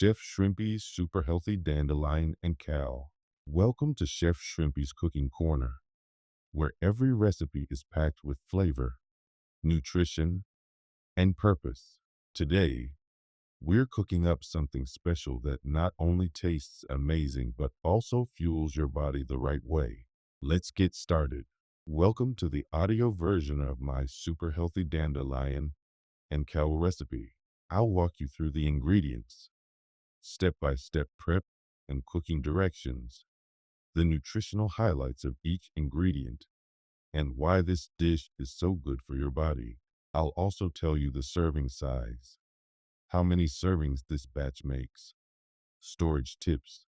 Chef Shrimpy's super healthy dandelion and kale. Welcome to Chef Shrimpy's Cooking Corner, where every recipe is packed with flavor, nutrition, and purpose. Today, we're cooking up something special that not only tastes amazing but also fuels your body the right way. Let's get started. Welcome to the audio version of my super healthy dandelion and kale recipe. I'll walk you through the ingredients, step-by-step prep and cooking directions, the nutritional highlights of each ingredient, and why this dish is so good for your body. I'll also tell you the serving size, how many servings this batch makes, storage tips,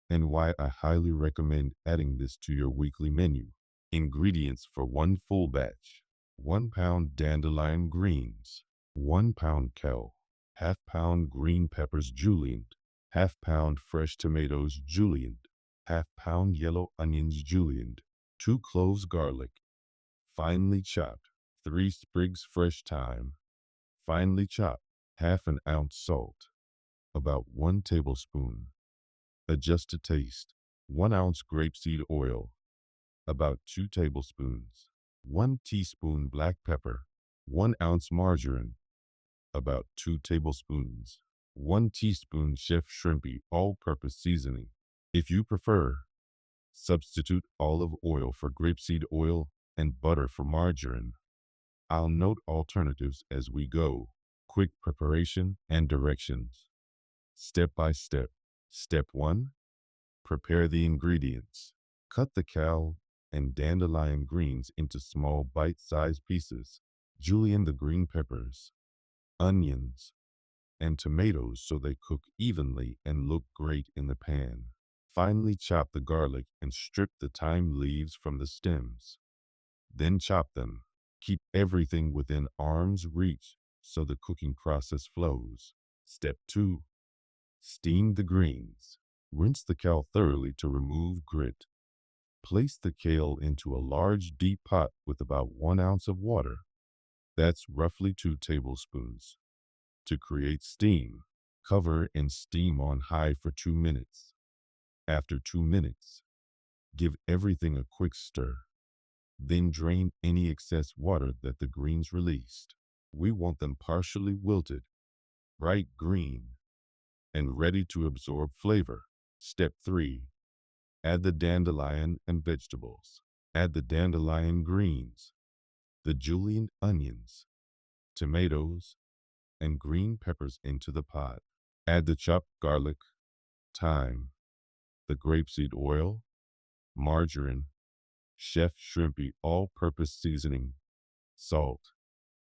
and why I highly recommend adding this to your weekly menu. Ingredients for one full batch: 1 pound dandelion greens, 1 pound kale, half pound green peppers julienned, half pound fresh tomatoes julienned, half pound yellow onions julienned, 2 cloves garlic, finely chopped, 3 sprigs fresh thyme, finely chopped, half an ounce salt, about 1 tablespoon. Adjust to taste. 1 ounce grapeseed oil, about 2 tablespoons. 1 teaspoon black pepper, 1 ounce margarine, about 2 tablespoons. 1 teaspoon Chef Shrimpy all-purpose seasoning. If you prefer, substitute olive oil for grapeseed oil and butter for margarine. I'll note alternatives as we go. Quick preparation and directions. Step by step. Step 1. Prepare the ingredients. Cut the kale and dandelion greens into small bite-sized pieces. Julienne the green peppers, onions, and tomatoes so they cook evenly and look great in the pan. Finely chop the garlic and strip the thyme leaves from the stems. Then chop them. Keep everything within arm's reach so the cooking process flows. Step 2. Steam the greens. Rinse the kale thoroughly to remove grit. Place the kale into a large deep pot with about 1 ounce of water. That's roughly 2 tablespoons. To create steam, cover and steam on high for 2 minutes. After 2 minutes, give everything a quick stir. Then drain any excess water that the greens released. We want them partially wilted, bright green, and ready to absorb flavor. Step 3. Add the dandelion and vegetables. Add the dandelion greens, the julienne onions, tomatoes, and green peppers into the pot. Add the chopped garlic, thyme, the grapeseed oil, margarine, Chef Shrimpy all-purpose seasoning, salt,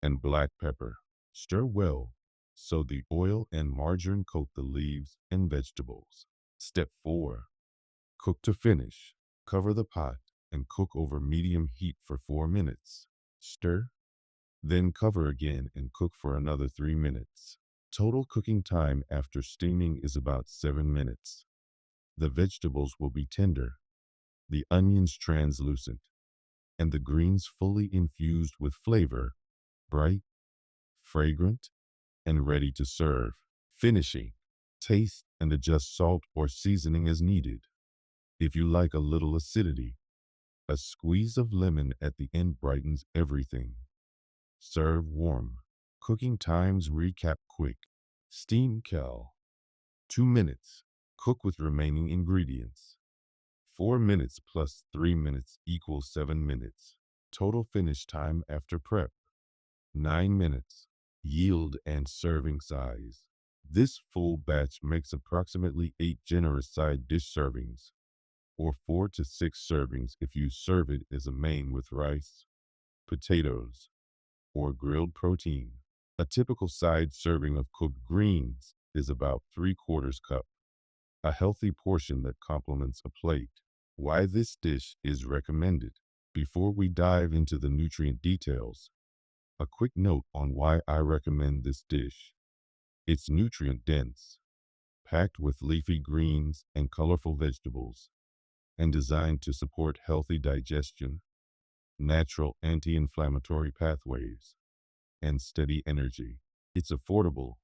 and black pepper. Stir well so the oil and margarine coat the leaves and vegetables. Step 4. Cook to finish. Cover the pot and cook over medium heat for 4 minutes. Stir, then cover again and cook for another 3 minutes. Total cooking time after steaming is about 7 minutes. The vegetables will be tender, the onions translucent, and the greens fully infused with flavor, bright, fragrant, and ready to serve. Finishing. Taste and adjust salt or seasoning as needed. If you like a little acidity, a squeeze of lemon at the end brightens everything. Serve warm. Cooking times recap quick. Steam kale. 2 minutes. Cook with remaining ingredients. 4 minutes plus 3 minutes equals 7 minutes. Total finish time after prep: 9 minutes. Yield and serving size. This full batch makes approximately 8 generous side dish servings, or 4 to 6 servings if you serve it as a main with rice, potatoes, or grilled protein. A typical side serving of cooked greens is about 3/4 cup, a healthy portion that complements a plate. Why this dish is recommended. Before we dive into the nutrient details, a quick note on why I recommend this dish. It's nutrient dense, packed with leafy greens and colorful vegetables, and designed to support healthy digestion, natural anti-inflammatory pathways, and steady energy. It's affordable,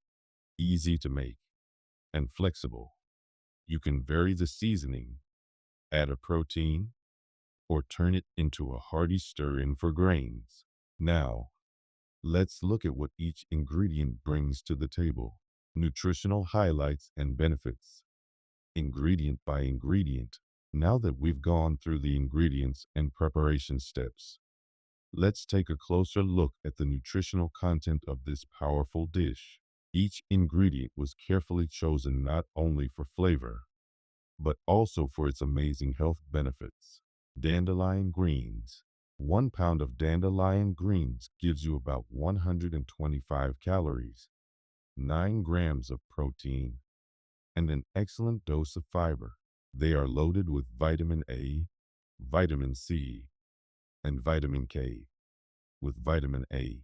easy to make, and flexible. You can vary the seasoning, add a protein, or turn it into a hearty stir-in for grains. Now, let's look at what each ingredient brings to the table. Nutritional highlights and benefits. Ingredient by ingredient. Now that we've gone through the ingredients and preparation steps, let's take a closer look at the nutritional content of this powerful dish. Each ingredient was carefully chosen not only for flavor, but also for its amazing health benefits. Dandelion greens. 1 pound of dandelion greens gives you about 125 calories, 9 grams of protein, and an excellent dose of fiber. They are loaded with vitamin A, vitamin C, and vitamin K, with vitamin A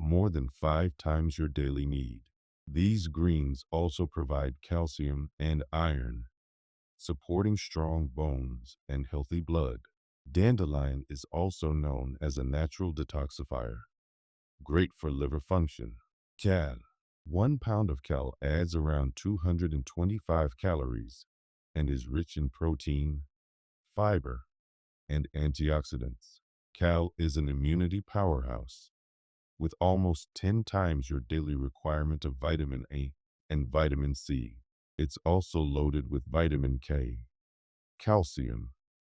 more than 5 times your daily need. These greens also provide calcium and iron, supporting strong bones and healthy blood. Dandelion is also known as a natural detoxifier, great for liver function. Kale. 1 pound of kale adds around 225 calories and is rich in protein, fiber, and antioxidants. Kale is an immunity powerhouse, with almost 10 times your daily requirement of vitamin A and vitamin C. It's also loaded with vitamin K, calcium,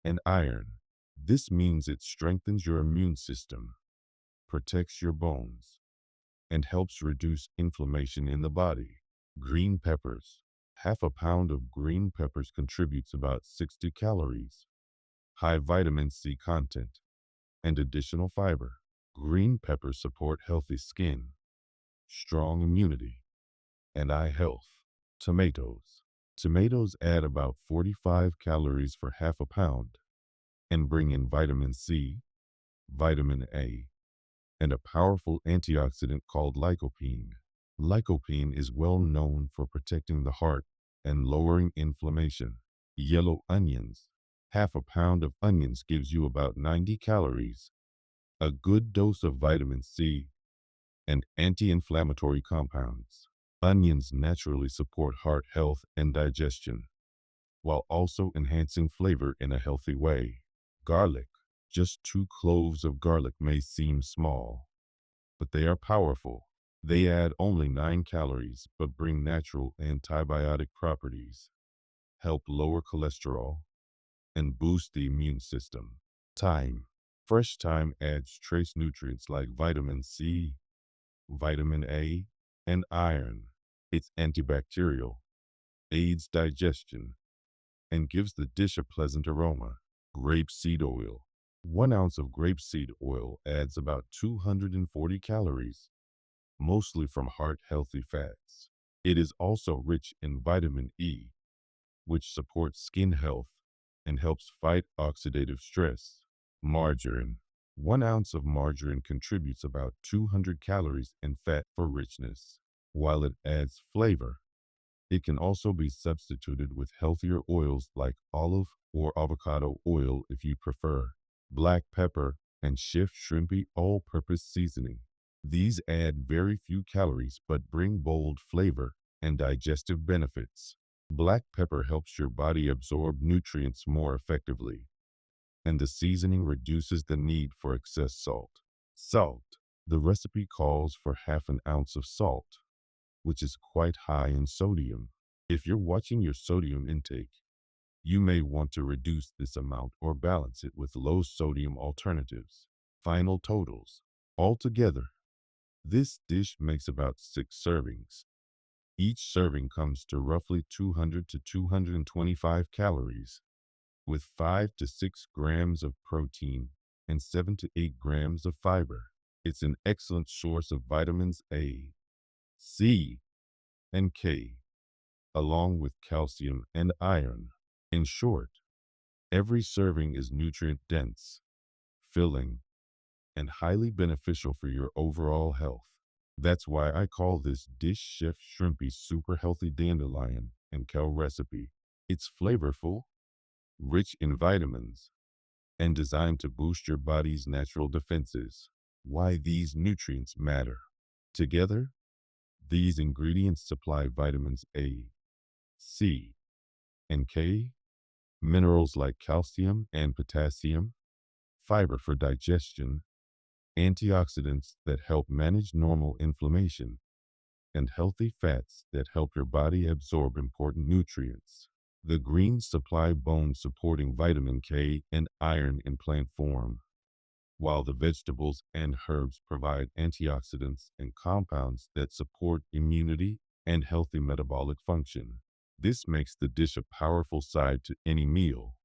and iron. This means it strengthens your immune system, protects your bones, and helps reduce inflammation in the body. Green peppers. 1/2 pound of green peppers contributes about 60 calories, high vitamin C content, and additional fiber. Green peppers support healthy skin, strong immunity, and eye health. Tomatoes. Tomatoes add about 45 calories for 1/2 pound and bring in vitamin C, vitamin A, and a powerful antioxidant called lycopene. Lycopene is well known for protecting the heart and lowering inflammation. Yellow onions. 1/2 pound of onions gives you about 90 calories, a good dose of vitamin C, and anti-inflammatory compounds. Onions naturally support heart health and digestion, while also enhancing flavor in a healthy way. Garlic. Just 2 cloves of garlic may seem small, but they are powerful. They add only 9 calories but bring natural antibiotic properties, help lower cholesterol, and boost the immune system. Thyme. Fresh thyme adds trace nutrients like vitamin C, vitamin A, and iron. It's antibacterial, aids digestion, and gives the dish a pleasant aroma. Grapeseed oil. 1 ounce of grapeseed oil adds about 240 calories, mostly from heart-healthy fats. It is also rich in vitamin E, which supports skin health and helps fight oxidative stress. Margarine. 1 ounce of margarine contributes about 200 calories and fat for richness. While it adds flavor, it can also be substituted with healthier oils like olive or avocado oil if you prefer. Black pepper and Chef Shrimpy all-purpose seasoning. These add very few calories but bring bold flavor and digestive benefits. Black pepper helps your body absorb nutrients more effectively, and the seasoning reduces the need for excess salt. Salt. The recipe calls for 1/2 ounce of salt, which is quite high in sodium. If you're watching your sodium intake, you may want to reduce this amount or balance it with low sodium alternatives. Final totals. Altogether, this dish makes about 6 servings. Each serving comes to roughly 200 to 225 calories, with 5 to 6 grams of protein and 7 to 8 grams of fiber. It's an excellent source of vitamins A, C, and K, along with calcium and iron. In short, every serving is nutrient-dense, filling, and highly beneficial for your overall health. That's why I call this dish Chef Shrimpy's super healthy dandelion and kale recipe. It's flavorful, rich in vitamins, and designed to boost your body's natural defenses. Why these nutrients matter. Together, these ingredients supply vitamins A, C and K, minerals like calcium and potassium, fiber for digestion, antioxidants that help manage normal inflammation, and healthy fats that help your body absorb important nutrients. The greens supply bone-supporting vitamin K and iron in plant form, while the vegetables and herbs provide antioxidants and compounds that support immunity and healthy metabolic function. This makes the dish a powerful side to any meal,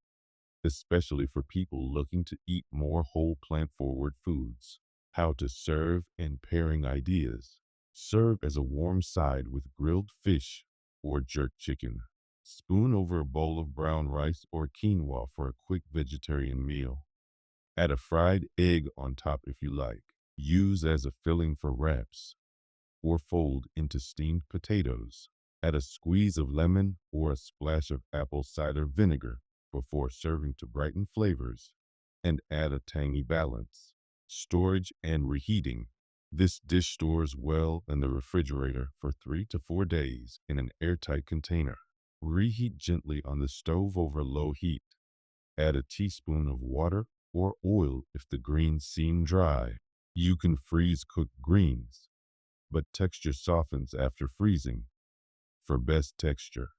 especially for people looking to eat more whole plant-forward foods. How to serve and pairing ideas. Serve as a warm side with grilled fish or jerk chicken. Spoon over a bowl of brown rice or quinoa for a quick vegetarian meal. Add a fried egg on top if you like. Use as a filling for wraps or fold into steamed potatoes. Add a squeeze of lemon or a splash of apple cider vinegar before serving to brighten flavors and add a tangy balance. Storage and reheating. This dish stores well in the refrigerator for 3 to 4 days in an airtight container. Reheat gently on the stove over low heat. Add a teaspoon of water or oil if the greens seem dry. You can freeze cooked greens, but texture softens after freezing. For best texture,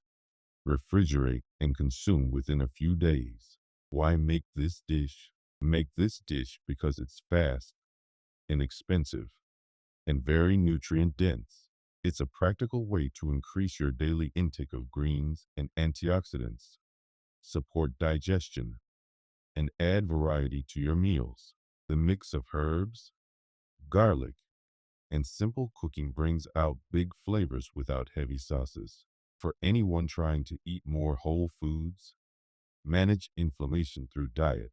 refrigerate and consume within a few days. Why make this dish? Make this dish because it's fast, inexpensive, and very nutrient dense. It's a practical way to increase your daily intake of greens and antioxidants, support digestion, and add variety to your meals. The mix of herbs, garlic, and simple cooking brings out big flavors without heavy sauces. For anyone trying to eat more whole foods, manage inflammation through diet,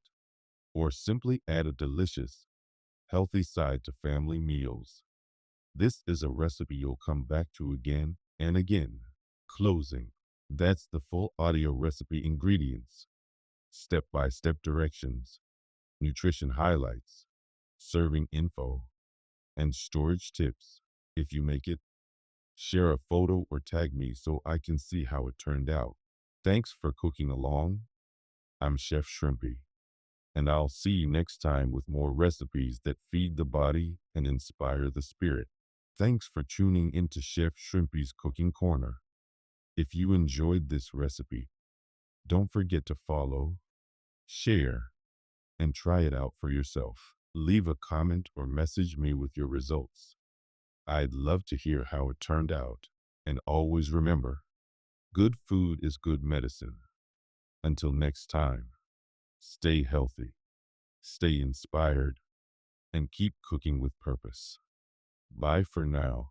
or simply add a delicious, healthy side to family meals, this is a recipe you'll come back to again and again. Closing. That's the full audio recipe ingredients, step-by-step directions, nutrition highlights, serving info, and storage tips. If you make it, share a photo or tag me so I can see how it turned out. Thanks for cooking along. I'm Chef Shrimpy, and I'll see you next time with more recipes that feed the body and inspire the spirit. Thanks for tuning into Chef Shrimpy's Cooking Corner. If you enjoyed this recipe, don't forget to follow, share, and try it out for yourself. Leave a comment or message me with your results. I'd love to hear how it turned out. And always remember, good food is good medicine. Until next time, stay healthy, stay inspired, and keep cooking with purpose. Bye for now.